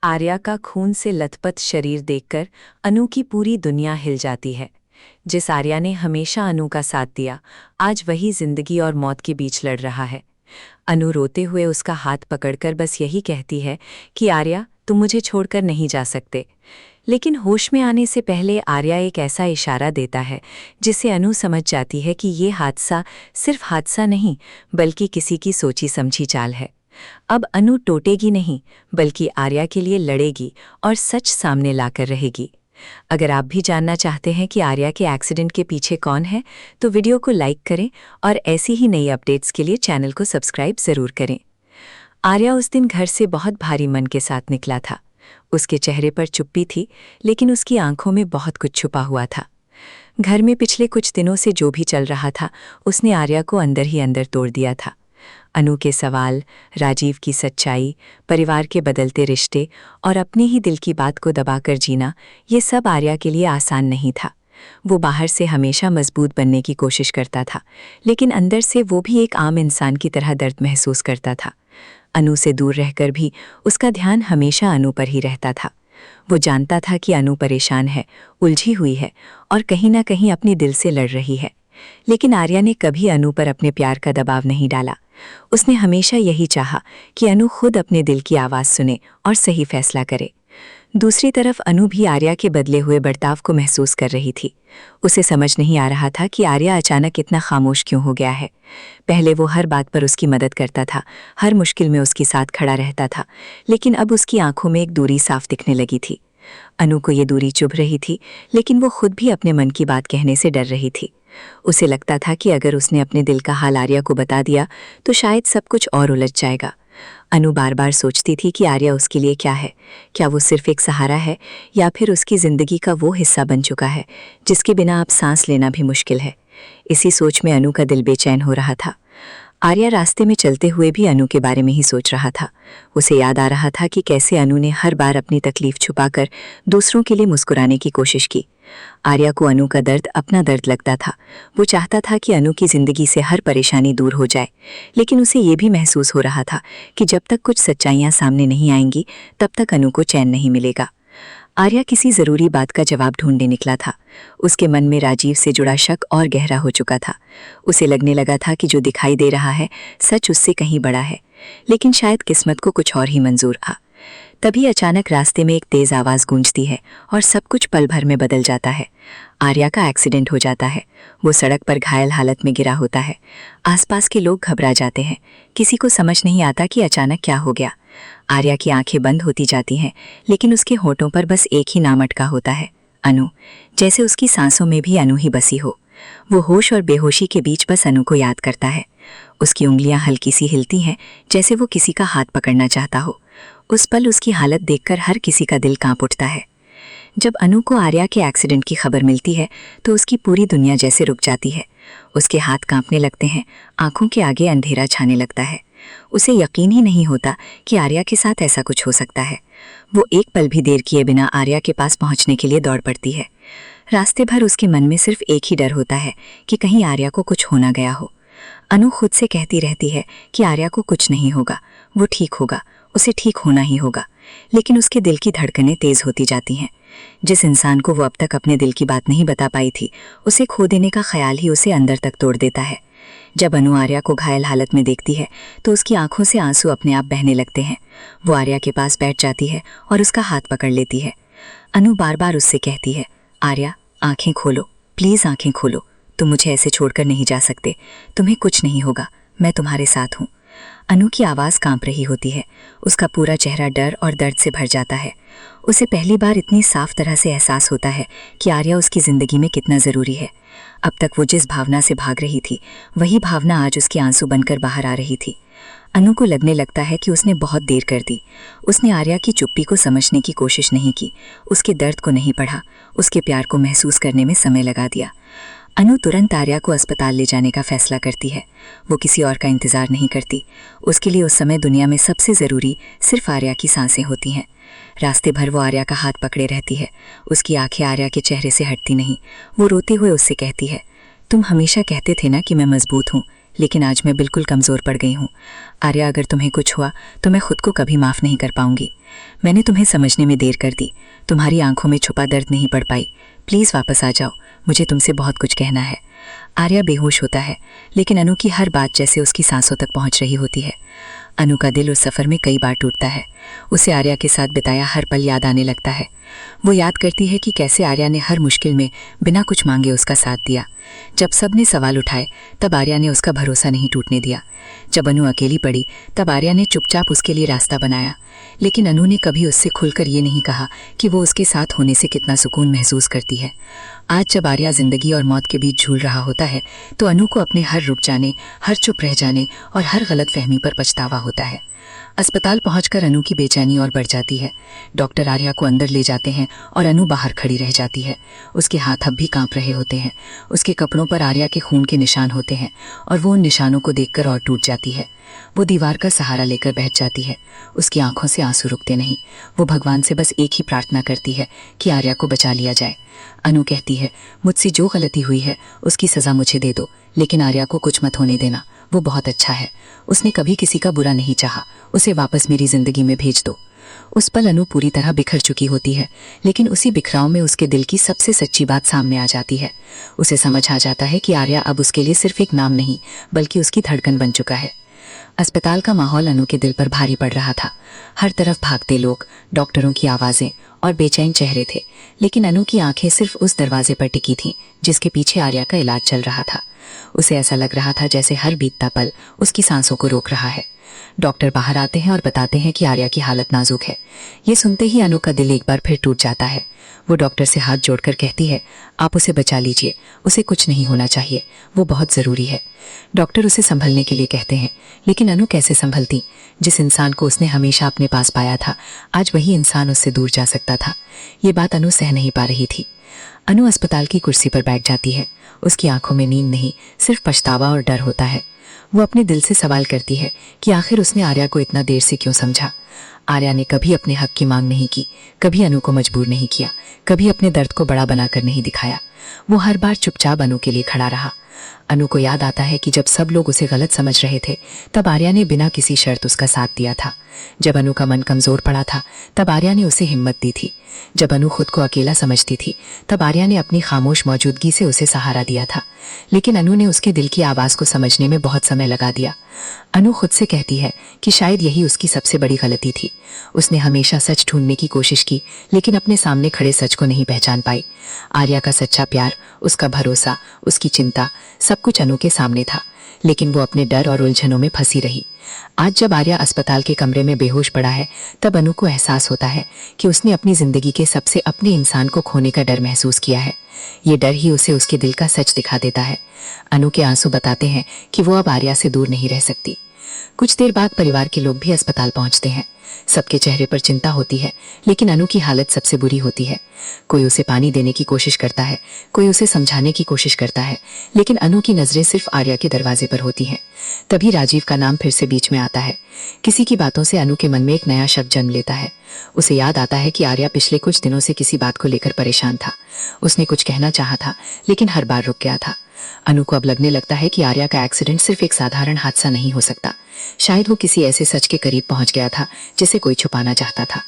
आर्या का खून से लथपथ शरीर देखकर अनु की पूरी दुनिया हिल जाती है। जिस आर्या ने हमेशा अनु का साथ दिया, आज वही जिंदगी और मौत के बीच लड़ रहा है। अनु रोते हुए उसका हाथ पकड़कर बस यही कहती है कि आर्या, तुम मुझे छोड़कर नहीं जा सकते। लेकिन होश में आने से पहले आर्या एक ऐसा इशारा देता है जिसे अनु समझ जाती है कि ये हादसा सिर्फ हादसा नहीं, बल्कि किसी की सोची समझी चाल है। अब अनु टूटेगी नहीं, बल्कि आर्या के लिए लड़ेगी और सच सामने लाकर रहेगी। अगर आप भी जानना चाहते हैं कि आर्या के एक्सीडेंट के पीछे कौन है, तो वीडियो को लाइक करें और ऐसी ही नई अपडेट्स के लिए चैनल को सब्सक्राइब जरूर करें। आर्या उस दिन घर से बहुत भारी मन के साथ निकला था। उसके चेहरे पर चुप्पी थी, लेकिन उसकी आंखों में बहुत कुछ छुपा हुआ था। घर में पिछले कुछ दिनों से जो भी चल रहा था, उसने आर्या को अंदर ही अंदर तोड़ दिया था। अनु के सवाल, राजीव की सच्चाई, परिवार के बदलते रिश्ते और अपने ही दिल की बात को दबाकर जीना, ये सब आर्या के लिए आसान नहीं था। वो बाहर से हमेशा मजबूत बनने की कोशिश करता था, लेकिन अंदर से वो भी एक आम इंसान की तरह दर्द महसूस करता था। अनु से दूर रहकर भी उसका ध्यान हमेशा अनु पर ही रहता था। वो जानता था कि अनु परेशान है, उलझी हुई है और कहीं ना कहीं अपने दिल से लड़ रही है। लेकिन आर्या ने कभी अनु पर अपने प्यार का दबाव नहीं डाला। उसने हमेशा यही चाहा कि अनु खुद अपने दिल की आवाज़ सुने और सही फैसला करे। दूसरी तरफ अनु भी आर्या के बदले हुए बर्ताव को महसूस कर रही थी। उसे समझ नहीं आ रहा था कि आर्या अचानक इतना खामोश क्यों हो गया है। पहले वो हर बात पर उसकी मदद करता था, हर मुश्किल में उसके साथ खड़ा रहता था, लेकिन अब उसकी आंखों में एक दूरी साफ दिखने लगी थी। अनु को ये दूरी चुभ रही थी, लेकिन वो खुद भी अपने मन की बात कहने से डर रही थी। उसे लगता था कि अगर उसने अपने दिल का हाल आर्या को बता दिया तो शायद सब कुछ और उलझ जाएगा। अनु बार बार सोचती थी कि आर्या उसके लिए क्या है। क्या वो सिर्फ एक सहारा है, या फिर उसकी ज़िंदगी का वो हिस्सा बन चुका है जिसके बिना अब सांस लेना भी मुश्किल है। इसी सोच में अनु का दिल बेचैन हो रहा था। आर्या रास्ते में चलते हुए भी अनु के बारे में ही सोच रहा था। उसे याद आ रहा था कि कैसे अनु ने हर बार अपनी तकलीफ छुपाकर दूसरों के लिए मुस्कुराने की कोशिश की। आर्या को अनु का दर्द अपना दर्द लगता था। वो चाहता था कि अनु की ज़िंदगी से हर परेशानी दूर हो जाए, लेकिन उसे ये भी महसूस हो रहा था कि जब तक कुछ सच्चाइयाँ सामने नहीं आएंगी, तब तक अनु को चैन नहीं मिलेगा। आर्या किसी ज़रूरी बात का जवाब ढूंढने निकला था। उसके मन में राजीव से जुड़ा शक और गहरा हो चुका था। उसे लगने लगा था कि जो दिखाई दे रहा है सच उससे कहीं बड़ा है, लेकिन शायद किस्मत को कुछ और ही मंजूर था। तभी अचानक रास्ते में एक तेज़ आवाज़ गूंजती है और सब कुछ पल भर में बदल जाता है। आर्या का एक्सीडेंट हो जाता है। वो सड़क पर घायल हालत में गिरा होता है। आसपास के लोग घबरा जाते हैं। किसी को समझ नहीं आता कि अचानक क्या हो गया। आर्या की आंखें बंद होती जाती हैं, लेकिन उसके होठों पर बस एक ही नाम अटका होता है, अनु। जैसे उसकी सांसों में भी अनु ही बसी हो। वो होश और बेहोशी के बीच बस अनु को याद करता है। उसकी उंगलियां हल्की सी हिलती हैं, जैसे वो किसी का हाथ पकड़ना चाहता हो। उस पल उसकी हालत देखकर हर किसी का दिल कांप उठता है। जब अनु को आर्या के एक्सीडेंट की खबर मिलती है तो उसकी पूरी दुनिया जैसे रुक जाती है। उसके हाथ कांपने लगते हैं, आंखों के आगे अंधेरा छाने लगता है। उसे यकीन ही नहीं होता कि आर्या के साथ ऐसा कुछ हो सकता है। वो एक पल भी देर किए बिना आर्या के पास पहुंचने के लिए दौड़ पड़ती है। रास्ते भर उसके मन में सिर्फ एक ही डर होता है कि कहीं आर्या को कुछ हो ना गया हो। अनु खुद से कहती रहती है कि आर्या को कुछ नहीं होगा, वो ठीक होगा, उसे ठीक होना ही होगा। लेकिन उसके दिल की धड़कनें तेज होती जाती हैं। जिस इंसान को वो अब तक अपने दिल की बात नहीं बता पाई थी, उसे खो देने का ख्याल ही उसे अंदर तक तोड़ देता है। जब अनु आर्या को घायल हालत में देखती है तो उसकी आंखों से आंसू अपने आप बहने लगते हैं। वो आर्या के पास बैठ जाती है और उसका हाथ पकड़ लेती है। अनु बार बार उससे कहती है, आर्या, आंखें खोलो, प्लीज़ आंखें खोलो। तुम मुझे ऐसे छोड़कर नहीं जा सकते। तुम्हें कुछ नहीं होगा, मैं तुम्हारे साथ हूँ। अनु की आवाज़ कांप रही होती है। उसका पूरा चेहरा डर और दर्द से भर जाता है। उसे पहली बार इतनी साफ तरह से एहसास होता है कि आर्या उसकी ज़िंदगी में कितना ज़रूरी है। अब तक वो जिस भावना से भाग रही थी, वही भावना आज उसके आंसू बनकर बाहर आ रही थी। अनु को लगने लगता है कि उसने बहुत देर कर दी। उसने आर्या की चुप्पी को समझने की कोशिश नहीं की, उसके दर्द को नहीं पढ़ा, उसके प्यार को महसूस करने में समय लगा दिया। अनु तुरंत आर्या को अस्पताल ले जाने का फैसला करती है। वो किसी और का इंतज़ार नहीं करती। उसके लिए उस समय दुनिया में सबसे ज़रूरी सिर्फ आर्या की सांसें होती हैं। रास्ते भर वो आर्या का हाथ पकड़े रहती है। उसकी आंखें आर्या के चेहरे से हटती नहीं। वो रोते हुए उससे कहती है, तुम हमेशा कहते थे ना कि मैं मजबूत हूँ, लेकिन आज मैं बिल्कुल कमज़ोर पड़ गई हूँ। आर्या, अगर तुम्हें कुछ हुआ तो मैं खुद को कभी माफ़ नहीं कर पाऊंगी। मैंने तुम्हें समझने में देर कर दी, तुम्हारी आंखों में छुपा दर्द नहीं पढ़ पाई। प्लीज़ वापस आ जाओ, मुझे तुमसे बहुत कुछ कहना है। आर्या बेहोश होता है, लेकिन अनु की हर बात जैसे उसकी सांसों तक पहुंच रही होती है। अनु का दिल उस सफ़र में कई बार टूटता है। उसे आर्या के साथ बिताया हर पल याद आने लगता है। वो याद करती है कि कैसे आर्या ने हर मुश्किल में बिना कुछ मांगे उसका साथ दिया। जब सबने सवाल उठाए तब आर्या ने उसका भरोसा नहीं टूटने दिया। जब अनु अकेली पड़ी तब आर्या ने चुपचाप उसके लिए रास्ता बनाया, लेकिन अनु ने कभी उससे खुलकर ये नहीं कहा कि वो उसके साथ होने से कितना सुकून महसूस करती है। आज जब आर्या जिंदगी और मौत के बीच झूल रहा होता है तो अनु को अपने हर रुक जाने, हर चुप रह जाने और हर गलत फहमी पर पछतावा होता है। अस्पताल पहुंचकर अनु की बेचैनी और बढ़ जाती है। डॉक्टर आर्या को अंदर ले जाते हैं और अनु बाहर खड़ी रह जाती है। उसके हाथ अब भी कांप रहे होते हैं। उसके कपड़ों पर आर्या के खून के निशान होते हैं और वो उन निशानों को देखकर और टूट जाती है। वो दीवार का सहारा लेकर बैठ जाती है। उसकी आंखों से आंसू रुकते नहीं। वो भगवान से बस एक ही प्रार्थना करती है कि आर्या को बचा लिया जाए। अनु कहती है, मुझसे जो गलती हुई है उसकी सज़ा मुझे दे दो, लेकिन आर्या को कुछ मत होने देना। वो बहुत अच्छा है, उसने कभी किसी का बुरा नहीं चाहा। उसे वापस मेरी जिंदगी में भेज दो। उस पल अनु पूरी तरह बिखर चुकी होती है, लेकिन उसी बिखराव में उसके दिल की सबसे सच्ची बात सामने आ जाती है। उसे समझ आ जाता है कि आर्या अब उसके लिए सिर्फ एक नाम नहीं बल्कि उसकी धड़कन बन चुका है। अस्पताल का माहौल अनु के दिल पर भारी पड़ रहा था। हर तरफ भागते लोग, डॉक्टरों की आवाज़ें और बेचैन चेहरे थे, लेकिन अनु की आंखें सिर्फ उस दरवाजे पर टिकी थीं जिसके पीछे आर्या का इलाज चल रहा था। उसे ऐसा लग रहा था जैसे हर बीतता पल उसकी सांसों को रोक रहा है। डॉक्टर बाहर आते हैं और बताते हैं कि आर्या की हालत नाजुक है। ये सुनते ही अनु का दिल एक बार फिर टूट जाता है। वो डॉक्टर से हाथ जोड़कर कहती है, आप उसे बचा लीजिए, उसे कुछ नहीं होना चाहिए, वो बहुत ज़रूरी है। डॉक्टर उसे संभलने के लिए कहते हैं, लेकिन अनु कैसे संभलती? जिस इंसान को उसने हमेशा अपने पास पाया था, आज वही इंसान उससे दूर जा सकता था। ये बात अनु सह नहीं पा रही थी। अनु अस्पताल की कुर्सी पर बैठ जाती है। उसकी आंखों में नींद नहीं, सिर्फ पछतावा और डर होता है। वो अपने दिल से सवाल करती है कि आखिर उसने आर्या को इतना देर से क्यों समझा। आर्या ने कभी अपने हक की मांग नहीं की, कभी अनु को मजबूर नहीं किया, कभी अपने दर्द को बड़ा बनाकर नहीं दिखाया। वो हर बार चुपचाप अनु के लिए खड़ा रहा। अनु को याद आता है कि जब सब लोग उसे गलत समझ रहे थे तब आर्या ने बिना किसी शर्त उसका साथ दिया था। जब अनु का मन कमजोर पड़ा था तब आर्या ने उसे हिम्मत दी थी। जब अनु खुद को अकेला समझती थी तब आर्या ने अपनी खामोश मौजूदगी से उसे सहारा दिया था। लेकिन अनु ने उसके दिल की आवाज़ को समझने में बहुत समय लगा दिया। अनु खुद से कहती है कि शायद यही उसकी सबसे बड़ी गलती थी। उसने हमेशा सच ढूंढने की कोशिश की, लेकिन अपने सामने खड़े सच को नहीं पहचान पाई। आर्या का सच्चा प्यार, उसका भरोसा, उसकी चिंता, सब कुछ अनु के सामने था, लेकिन वो अपने डर और उलझनों में फंसी रही। आज जब आर्या अस्पताल के कमरे में बेहोश पड़ा है तब अनु को एहसास होता है कि उसने अपनी जिंदगी के सबसे अपने इंसान को खोने का डर महसूस किया है। ये डर ही उसे उसके दिल का सच दिखा देता है। अनु के आंसू बताते हैं कि वो अब आर्या से दूर नहीं रह सकती। कुछ देर बाद परिवार के लोग भी अस्पताल पहुंचते हैं। सबके चेहरे पर चिंता होती है, लेकिन अनु की हालत सबसे बुरी होती है। कोई उसे पानी देने की कोशिश करता है, कोई उसे समझाने की कोशिश करता है, लेकिन अनु की नजरें सिर्फ आर्या के दरवाजे पर होती हैं। तभी राजीव का नाम फिर से बीच में आता है। किसी की बातों से अनु के मन में एक नया शक जन्म लेता है। उसे याद आता है कि आर्या पिछले कुछ दिनों से किसी बात को लेकर परेशान था। उसने कुछ कहना चाहा था, लेकिन हर बार रुक गया था। अनु को अब लगने लगता है कि आर्या का एक्सीडेंट सिर्फ एक साधारण हादसा नहीं हो सकता। शायद वो किसी ऐसे सच के करीब पहुंच गया था जिसे कोई छुपाना चाहता था।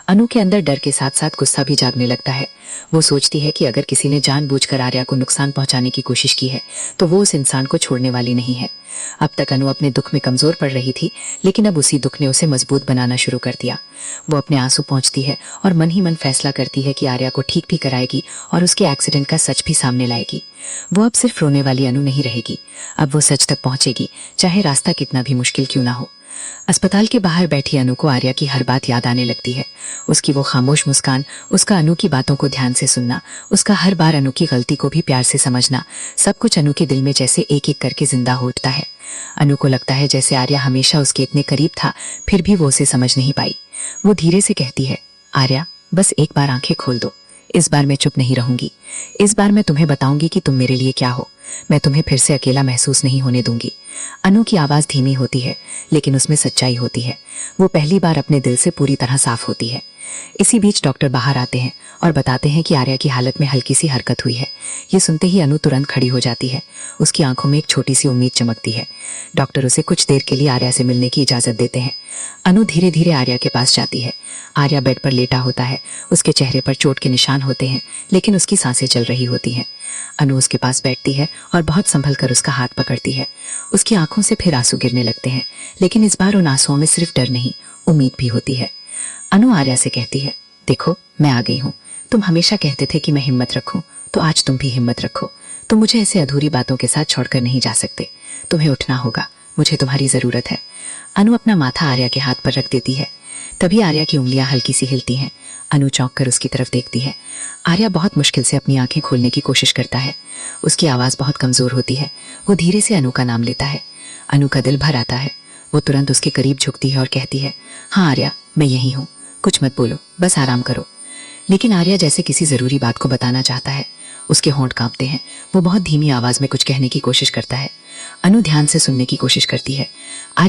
अनु के अंदर डर के साथ साथ गुस्सा भी जागने लगता है। वो सोचती है कि अगर किसी ने जानबूझकर आर्या को नुकसान पहुंचाने की कोशिश की है तो वो उस इंसान को छोड़ने वाली नहीं है। अब तक अनु अपने दुख में कमजोर पड़ रही थी, लेकिन अब उसी दुख ने उसे मजबूत बनाना शुरू कर दिया। वो अपने आंसू पोंछती है और मन ही मन फैसला करती है कि आर्या को ठीक भी कराएगी और उसके एक्सीडेंट का सच भी सामने लाएगी। वो अब सिर्फ रोने वाली अनु नहीं रहेगी, अब वो सच तक पहुंचेगी, चाहे रास्ता कितना भी मुश्किल क्यों ना हो। अस्पताल के बाहर बैठी अनु को आर्या की हर बात याद आने लगती है। उसकी वो खामोश मुस्कान, उसका अनु की बातों को ध्यान से सुनना, उसका हर बार अनु की गलती को भी प्यार से समझना, सब कुछ अनु के दिल में जैसे एक एक करके जिंदा हो उठता है। अनु को लगता है जैसे आर्या हमेशा उसके इतने करीब था, फिर भी वो उसे समझ नहीं पाई। वो धीरे से कहती है, आर्या बस एक बार आंखें खोल दो, इस बार मैं चुप नहीं रहूंगी। इस बार मैं तुम्हें बताऊंगी कि तुम मेरे लिए क्या हो। मैं तुम्हें फिर से अकेला महसूस नहीं होने दूंगी। अनु की आवाज़ धीमी होती है, लेकिन उसमें सच्चाई होती है। वो पहली बार अपने दिल से पूरी तरह साफ होती है। इसी बीच डॉक्टर बाहर आते हैं और बताते हैं कि आर्या की हालत में हल्की सी हरकत हुई है। ये सुनते ही अनु तुरंत खड़ी हो जाती है। उसकी आंखों में एक छोटी सी उम्मीद चमकती है। डॉक्टर उसे कुछ देर के लिए आर्या से मिलने की इजाजत देते हैं। अनु धीरे धीरे आर्या के पास जाती है। आर्या बेड पर लेटा होता है। उसके चेहरे पर चोट के निशान होते हैं, लेकिन उसकी सांसें चल रही होती हैं। अनु उसके पास बैठती है और बहुत संभल कर उसका हाथ पकड़ती है। उसकी आंखों से फिर आंसू गिरने लगते हैं, लेकिन इस बार उन आंसुओं में सिर्फ डर नहीं, उम्मीद भी होती है। अनु आर्या से कहती है, देखो मैं आ गई हूँ। तुम हमेशा कहते थे कि मैं हिम्मत रखूं, तो आज तुम भी हिम्मत रखो। तुम मुझे ऐसे अधूरी बातों के साथ छोड़कर नहीं जा सकते। तुम्हें उठना होगा, मुझे तुम्हारी जरूरत है। अनु अपना माथा आर्या के हाथ पर रख देती है। तभी आर्या की उंगलियां हल्की सी हिलती हैं। अनु चौंक कर उसकी तरफ देखती है। आर्या बहुत मुश्किल से अपनी आंखें खोलने की कोशिश करता है। उसकी आवाज़ बहुत कमज़ोर होती है। वो धीरे से अनु का नाम लेता है। अनु का दिल भर आता है। वो तुरंत उसके करीब झुकती है और कहती है, हाँ आर्या, मैं यहीं हूँ, कुछ मत बोलो, बस आराम करो। लेकिन आर्या जैसे किसी ज़रूरी बात को बताना चाहता है। उसके होंठ कांपते हैं। वो बहुत धीमी आवाज़ में कुछ कहने की कोशिश करता है। अनु ध्यान से सुनने की कोशिश करती है। आर्या